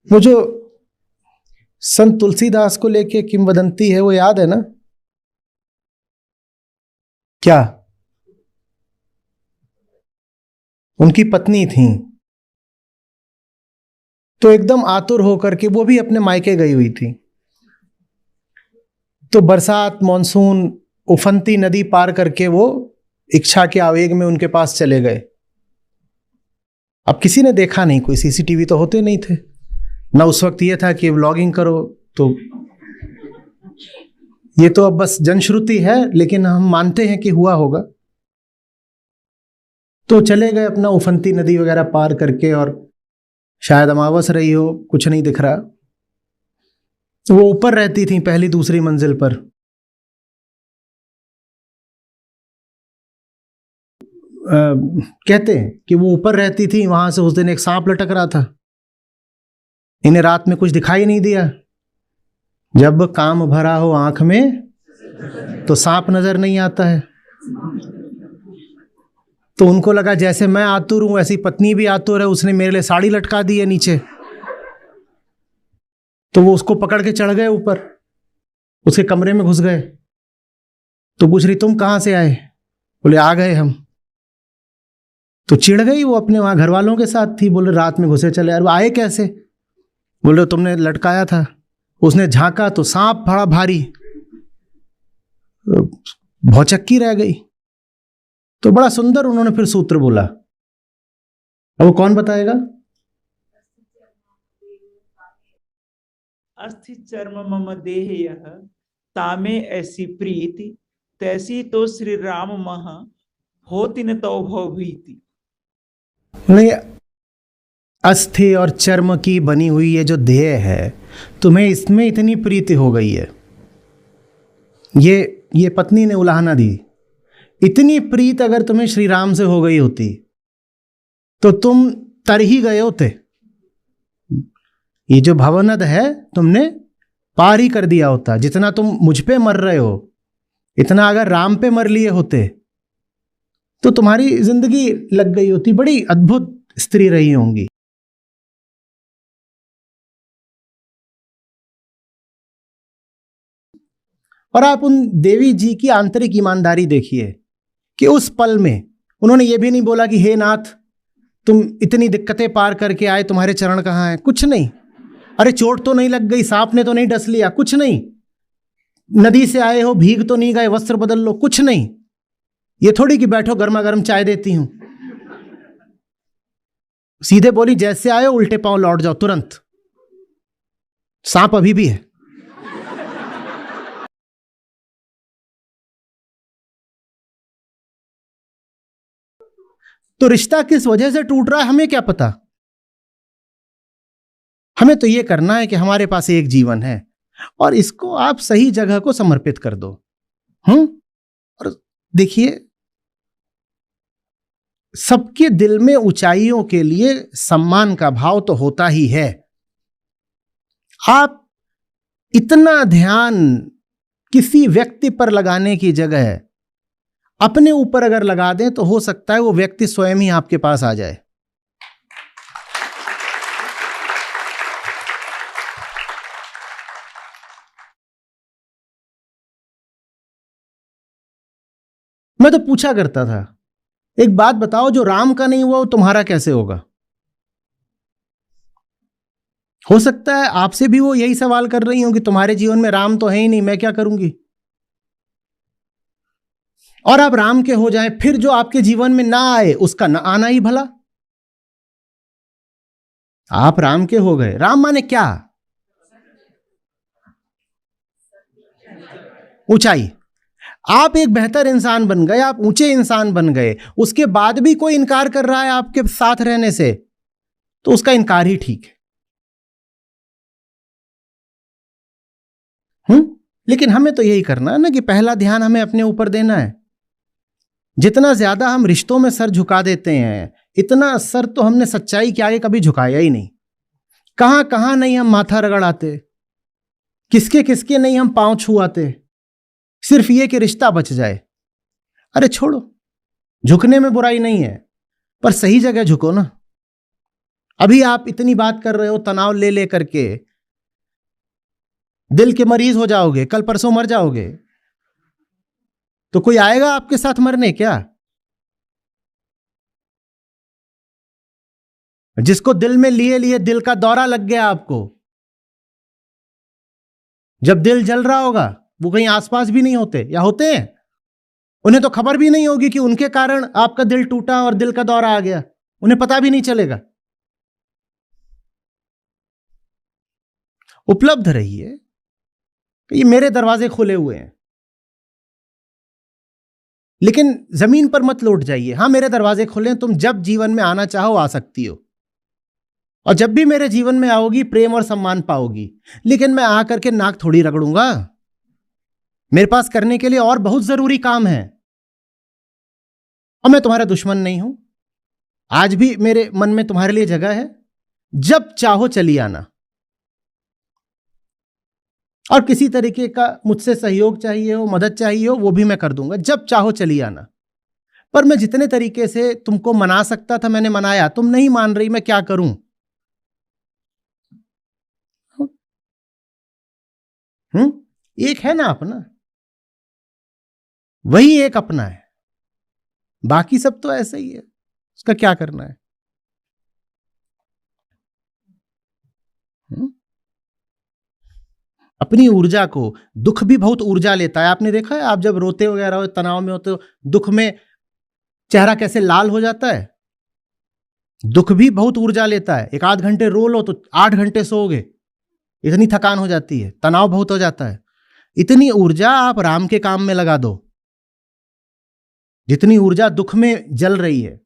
वो जो संत तुलसीदास को लेके किंवदंती है वो याद है ना? क्या उनकी पत्नी थी तो एकदम आतुर होकर के वो भी अपने मायके गई हुई थी। तो बरसात मॉनसून उफनती नदी पार करके वो इच्छा के आवेग में उनके पास चले गए। अब किसी ने देखा नहीं, कोई सीसीटीवी तो होते नहीं थे ना उस वक्त। ये था कि व्लॉगिंग करो, तो ये तो अब बस जनश्रुति है, लेकिन हम मानते हैं कि हुआ होगा। तो चले गए अपना उफनती नदी वगैरह पार करके, और शायद अमावस रही हो, कुछ नहीं दिख रहा। तो वो ऊपर रहती थी पहली दूसरी मंजिल पर। कहते हैं कि वो ऊपर रहती थी, वहां से उस दिन एक सांप लटक रहा था। इन्हें रात में कुछ दिखाई नहीं दिया। जब काम भरा हो आंख में तो सांप नजर नहीं आता है। तो उनको लगा जैसे मैं आतुर हूं ऐसी पत्नी भी आतुर है, उसने मेरे लिए साड़ी लटका दी है नीचे। तो वो उसको पकड़ के चढ़ गए ऊपर, उसके कमरे में घुस गए। तो पूछ रही तुम कहां से आए? बोले आ गए हम। तो चिढ़ गई वो, अपने वहां घर वालों के साथ थी। बोले रात में घुसे चले यार, वो आए कैसे? बोले तुमने लटकाया था। उसने झांका तो सांप बड़ा भारी, भौचक्की रह गई। तो बड़ा सुंदर उन्होंने फिर सूत्र बोला। अब वो कौन बताएगा? अस्थि चर्म मम देह यह तामे ऐसी प्रीति तैसी तो श्री राम मह होति न तो भवभीति। नहीं, अस्थि और चर्म की बनी हुई ये जो देह है, तुम्हें इसमें इतनी प्रीति हो गई है। ये पत्नी ने उलाहना दी। इतनी प्रीत अगर तुम्हें श्री राम से हो गई होती तो तुम तर ही गए होते। ये जो भवनद है तुमने पार ही कर दिया होता। जितना तुम मुझ पे मर रहे हो, इतना अगर राम पे मर लिए होते तो तुम्हारी जिंदगी लग गई होती। बड़ी अद्भुत स्त्री रही होंगी। और आप उन देवी जी की आंतरिक ईमानदारी देखिए कि उस पल में उन्होंने ये भी नहीं बोला कि हे नाथ तुम इतनी दिक्कतें पार करके आए, तुम्हारे चरण कहाँ हैं? कुछ नहीं। अरे चोट तो नहीं लग गई, सांप ने तो नहीं डस लिया? कुछ नहीं। नदी से आए हो, भीग तो नहीं गए, वस्त्र बदल लो? कुछ नहीं। ये थोड़ी कि बैठो गर्मा गर्म चाय देती हूं। सीधे बोली जैसे आए हो उल्टे पांव लौट जाओ तुरंत, सांप अभी भी है। तो रिश्ता किस वजह से टूट रहा है हमें क्या पता। हमें तो यह करना है कि हमारे पास एक जीवन है और इसको आप सही जगह को समर्पित कर दो। और देखिए, सबके दिल में ऊंचाइयों के लिए सम्मान का भाव तो होता ही है। आप इतना ध्यान किसी व्यक्ति पर लगाने की जगह अपने ऊपर अगर लगा दें तो हो सकता है वो व्यक्ति स्वयं ही आपके पास आ जाए। मैं तो पूछा करता था, एक बात बताओ, जो राम का नहीं हुआ वो तुम्हारा कैसे होगा? हो सकता है आपसे भी वो यही सवाल कर रही हो कि तुम्हारे जीवन में राम तो है ही नहीं, मैं क्या करूंगी? और आप राम के हो जाएं, फिर जो आपके जीवन में ना आए उसका ना आना ही भला। आप राम के हो गए। राम माने क्या? ऊंचाई। आप एक बेहतर इंसान बन गए, आप ऊंचे इंसान बन गए, उसके बाद भी कोई इनकार कर रहा है आपके साथ रहने से, तो उसका इनकार ही ठीक है। लेकिन हमें तो यही करना है ना कि पहला ध्यान हमें अपने ऊपर देना है। जितना ज्यादा हम रिश्तों में सर झुका देते हैं, इतना सर तो हमने सच्चाई के आगे कभी झुकाया ही नहीं। कहां कहां नहीं हम माथा रगड़ाते, किसके किसके नहीं हम पांव छुआते, सिर्फ ये कि रिश्ता बच जाए। अरे छोड़ो, झुकने में बुराई नहीं है, पर सही जगह झुको ना। अभी आप इतनी बात कर रहे हो तनाव ले ले करके, दिल के मरीज हो जाओगे, कल परसों मर जाओगे। तो कोई आएगा आपके साथ मरने क्या? जिसको दिल में लिए लिए दिल का दौरा लग गया आपको, जब दिल जल रहा होगा वो कहीं आसपास भी नहीं होते, या होते हैं? उन्हें तो खबर भी नहीं होगी कि उनके कारण आपका दिल टूटा और दिल का दौरा आ गया, उन्हें पता भी नहीं चलेगा। उपलब्ध रहिए कि ये मेरे दरवाजे खुले हुए हैं, लेकिन जमीन पर मत लौट जाइए। हां, मेरे दरवाजे खुले हैं, तुम जब जीवन में आना चाहो आ सकती हो, और जब भी मेरे जीवन में आओगी प्रेम और सम्मान पाओगी। लेकिन मैं आकर के नाक थोड़ी रगड़ूंगा, मेरे पास करने के लिए और बहुत जरूरी काम है। और मैं तुम्हारा दुश्मन नहीं हूं, आज भी मेरे मन में तुम्हारे लिए जगह है। जब चाहो चली आना, और किसी तरीके का मुझसे सहयोग चाहिए हो, मदद चाहिए हो, वो भी मैं कर दूंगा। जब चाहो चली आना। पर मैं जितने तरीके से तुमको मना सकता था मैंने मनाया, तुम नहीं मान रही, मैं क्या करूं? एक है ना अपना, वही एक अपना है, बाकी सब तो ऐसे ही है, उसका क्या करना है? अपनी ऊर्जा को, दुख भी बहुत ऊर्जा लेता है। आपने देखा है, आप जब रोते वगैरह हो, तनाव में होते हो, दुख में चेहरा कैसे लाल हो जाता है? दुख भी बहुत ऊर्जा लेता है। एक आध घंटे रो लो तो 8 घंटे सोओगे, इतनी थकान हो जाती है, तनाव बहुत हो जाता है। इतनी ऊर्जा आप राम के काम में लगा दो, जितनी ऊर्जा दुख में जल रही है।